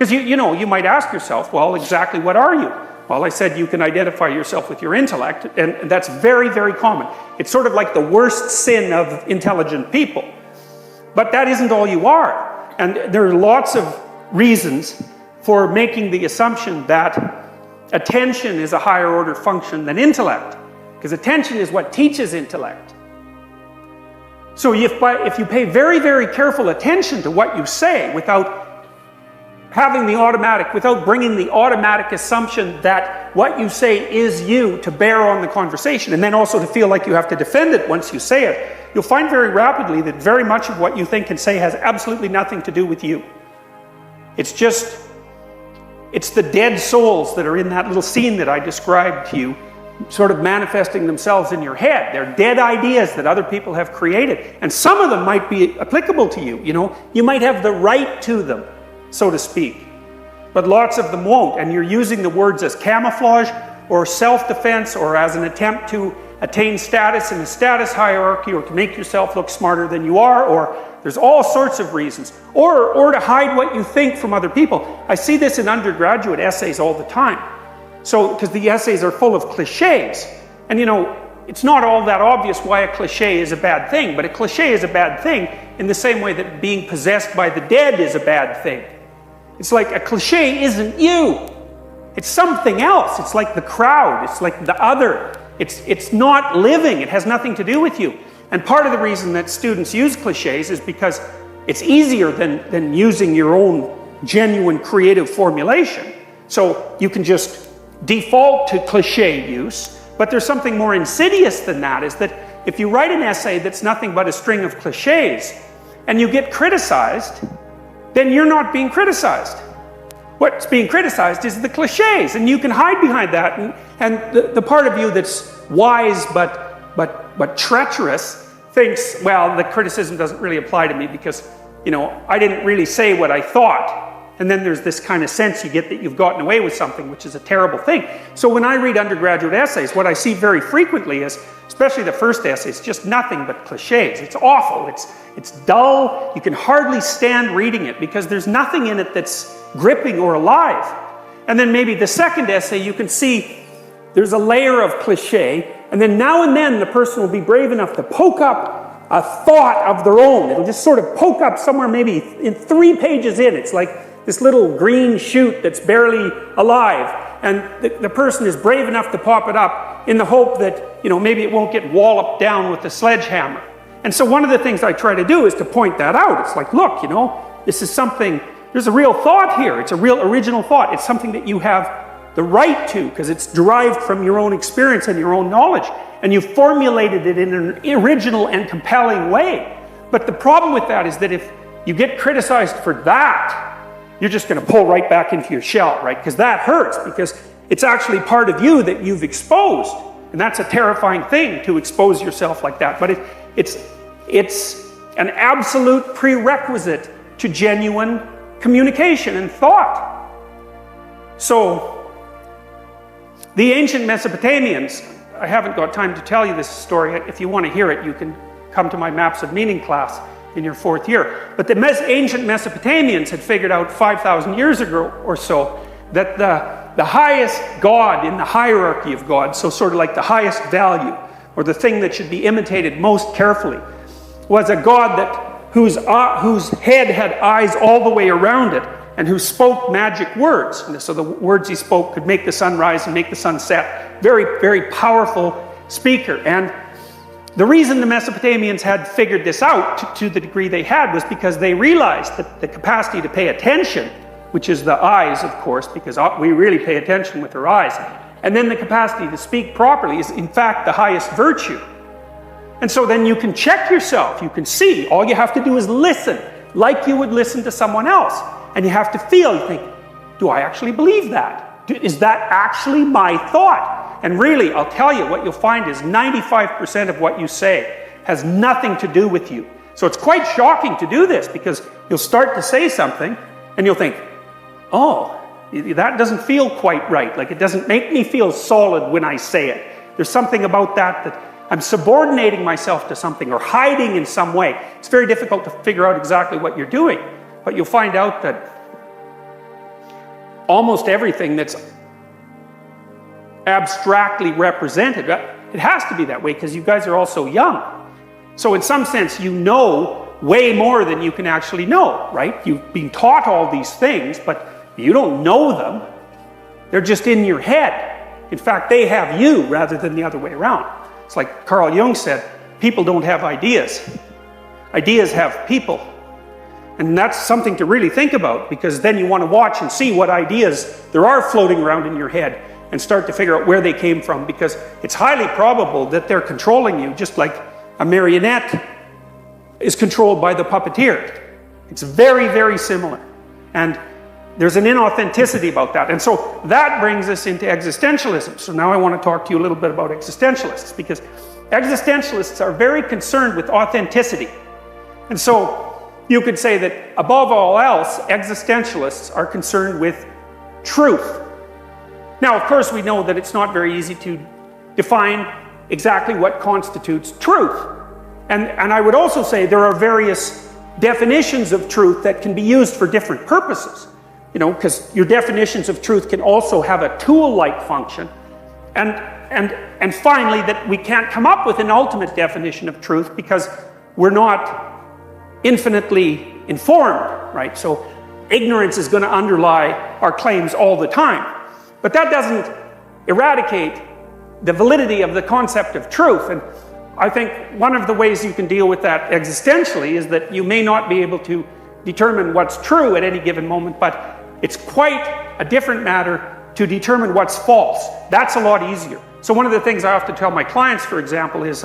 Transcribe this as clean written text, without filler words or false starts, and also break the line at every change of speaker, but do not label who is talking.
Because you might ask yourself, well, exactly what are you? Well, I said you can identify yourself with your intellect, and that's very, very common. It's sort of like the worst sin of intelligent people. But that isn't all you are. And there are lots of reasons for making the assumption that attention is a higher order function than intellect. Because attention is what teaches intellect. So if you pay very, very careful attention to what you say without bringing the automatic assumption that what you say is you to bear on the conversation, and then also to feel like you have to defend it once you say it, you'll find very rapidly that very much of what you think and say has absolutely nothing to do with you. It's the dead souls that are in that little scene that I described to you, sort of manifesting themselves in your head. They're dead ideas that other people have created. And some of them might be applicable to you. You might have the right to them, so to speak. But lots of them won't. And you're using the words as camouflage or self-defense or as an attempt to attain status in a status hierarchy or to make yourself look smarter than you are, or there's all sorts of reasons. Or to hide what you think from other people. I see this in undergraduate essays all the time. So, because the essays are full of cliches. And it's not all that obvious why a cliche is a bad thing, but a cliche is a bad thing in the same way that being possessed by the dead is a bad thing. It's like a cliche isn't you. It's something else. It's like the crowd. It's like the other. It's not living. It has nothing to do with you. And part of the reason that students use cliches is because it's easier than using your own genuine creative formulation. So you can just default to cliche use, but there's something more insidious than that, is that if you write an essay that's nothing but a string of cliches and you get criticized, then you're not being criticized. What's being criticized is the cliches, and you can hide behind that, and the part of you that's wise but treacherous thinks, well, the criticism doesn't really apply to me because I didn't really say what I thought. And then there's this kind of sense you get that you've gotten away with something, which is a terrible thing. So when I read undergraduate essays, what I see very frequently is, especially the first essay, it's just nothing but cliches. It's awful. It's dull. You can hardly stand reading it because there's nothing in it that's gripping or alive. And then maybe the second essay, you can see there's a layer of cliche, and then now and then the person will be brave enough to poke up a thought of their own. It'll just sort of poke up somewhere maybe in 3 pages in. It's like this little green shoot that's barely alive, and the person is brave enough to pop it up in the hope that maybe it won't get walloped down with a sledgehammer. And so one of the things I try to do is to point that out. It's like, look, this is something, there's a real thought here. It's a real original thought. It's something that you have the right to because it's derived from your own experience and your own knowledge, and you formulated it in an original and compelling way. But the problem with that is that if you get criticized for that, you're just going to pull right back into your shell, right? Because that hurts, because it's actually part of you that you've exposed. And that's a terrifying thing, to expose yourself like that. But it's an absolute prerequisite to genuine communication and thought. So, the ancient Mesopotamians, I haven't got time to tell you this story. If you want to hear it, you can come to my Maps of Meaning class in your 4th year. But the ancient Mesopotamians had figured out 5,000 years ago or so that the highest god in the hierarchy of gods, so sort of like the highest value, or the thing that should be imitated most carefully, was a god whose head had eyes all the way around it, and who spoke magic words. And so the words he spoke could make the sun rise and make the sun set. Very, very powerful speaker. And the reason the Mesopotamians had figured this out to the degree they had was because they realized that the capacity to pay attention, which is the eyes, of course, because we really pay attention with our eyes, and then the capacity to speak properly is in fact the highest virtue. And so then you can check yourself, you can see, all you have to do is listen, like you would listen to someone else. And you have to feel, you think, do I actually believe that? Is that actually my thought? And really, I'll tell you, what you'll find is 95% of what you say has nothing to do with you. So it's quite shocking to do this, because you'll start to say something and you'll think, oh, that doesn't feel quite right. Like, it doesn't make me feel solid when I say it. There's something about that I'm subordinating myself to something or hiding in some way. It's very difficult to figure out exactly what you're doing. But you'll find out that almost everything that's abstractly represented. It has to be that way because you guys are all so young. So in some sense, you know way more than you can actually know, right? You've been taught all these things, but you don't know them. They're just in your head. In fact, they have you rather than the other way around. It's like Carl Jung said, people don't have ideas. Ideas have people. And that's something to really think about, because then you want to watch and see what ideas there are floating around in your head and start to figure out where they came from, because it's highly probable that they're controlling you, just like a marionette is controlled by the puppeteer. It's very, very similar. And there's an inauthenticity about that. And so that brings us into existentialism. So now I want to talk to you a little bit about existentialists, because existentialists are very concerned with authenticity. And so you could say that above all else, existentialists are concerned with truth. Now, of course, we know that it's not very easy to define exactly what constitutes truth. And I would also say there are various definitions of truth that can be used for different purposes. You know, because your definitions of truth can also have a tool-like function. And finally, that we can't come up with an ultimate definition of truth because we're not infinitely informed, right? So ignorance is going to underlie our claims all the time. But that doesn't eradicate the validity of the concept of truth. And I think one of the ways you can deal with that existentially is that you may not be able to determine what's true at any given moment, but it's quite a different matter to determine what's false. That's a lot easier. So one of the things I often tell my clients, for example, is